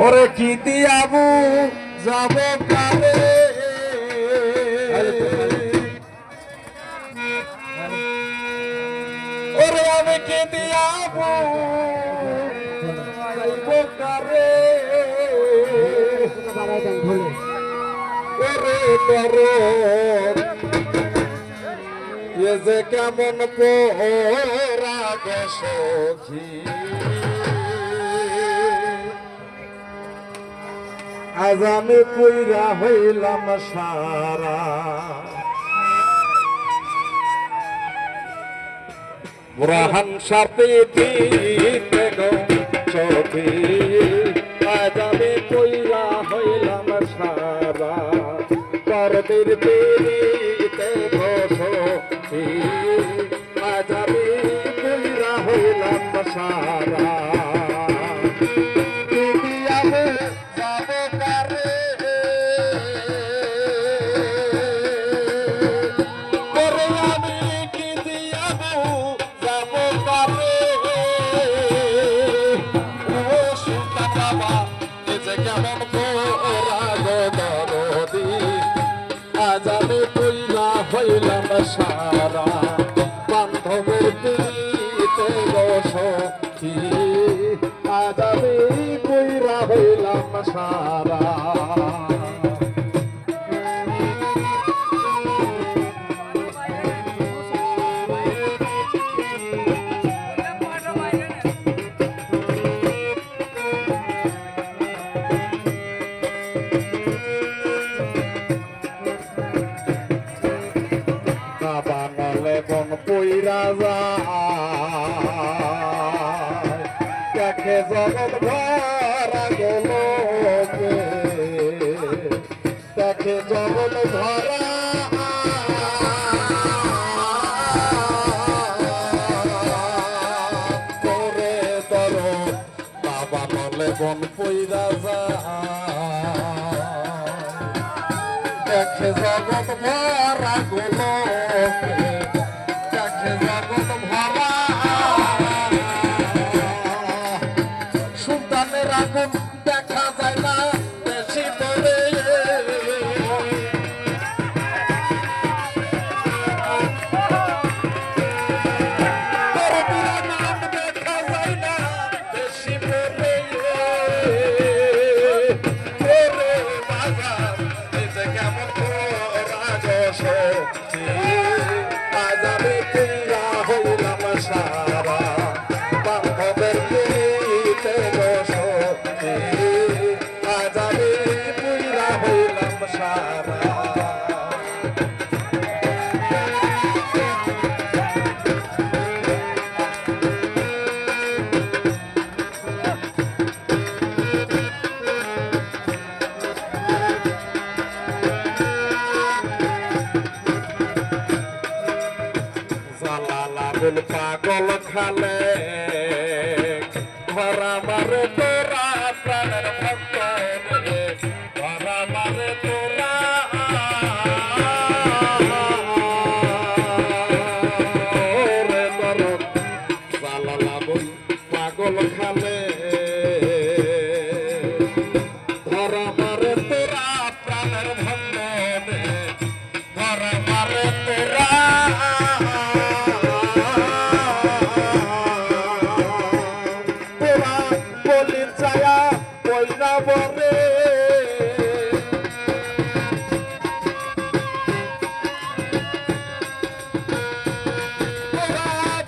ওরে কি দিয়াবু যাব কারে ওরে আমি কি দিয়াবু যাইব কারে ওরে তোর এ যে কেমন পোরা গে সখী আজ আমি কইরা হইলাম সারা বুড়াহান সাথে দিতে চোখে আজ আমি কইরা হইলাম সারা করদের পেরিতে বসে আজ আমি কইরা হইলাম সারা হইলাম সারা বান্ধবের দিতে বসি আজ আমি কইরা হইলাম সারা বন পইরা যায় দেখে জগৎ ভরা গেল দেখে জগৎ ভরা করে দর বাবা নলে বন পইরা যায় দেখে জগৎ ভরা গেল দেখা যায় না বেশি করে দেখা যায় না বেশি করে কেমন আজ আমি কইরা হইলাম সারা বান্ধবের দিতে আজ আমি কইরা হইলাম সারা জালালাবুল পাগল খালে ধরা মারে তোরা প্রাণের ভক্ত ধরা মারে তোরা রে তোর জালালাবুল পাগল খালে ধরা মারে তোরা প্রাণের ভক্ত ধরা মারে তোরা বরে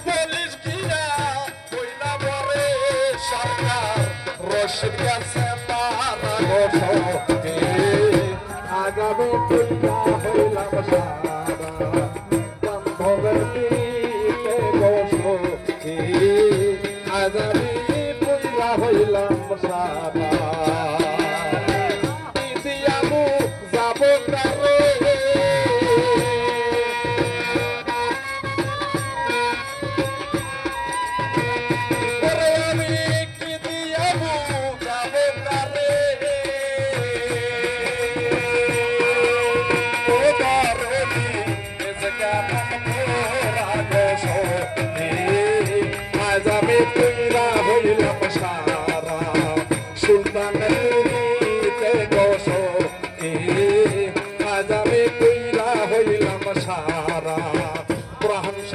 পুলিশ গিয়া কইলা বরে সরকার রশিদ কাছে মারা গোঠে আগামী কইলা হইলাম সারা বান্ধবের দিতে বসে আজ আমি কইলা হইলাম সারা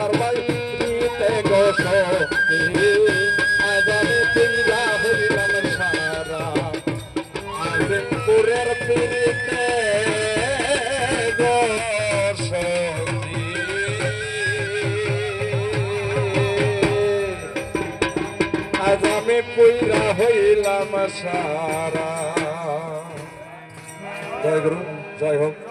আমার ভাই দিতে গোসো আজ আমি পিঞ্জা হইলাম সারা আজিমপুরের পিড়িতে গোসো আজ আমি পুইরা হইলাম সারা। জয় গুরু, জয় হোক।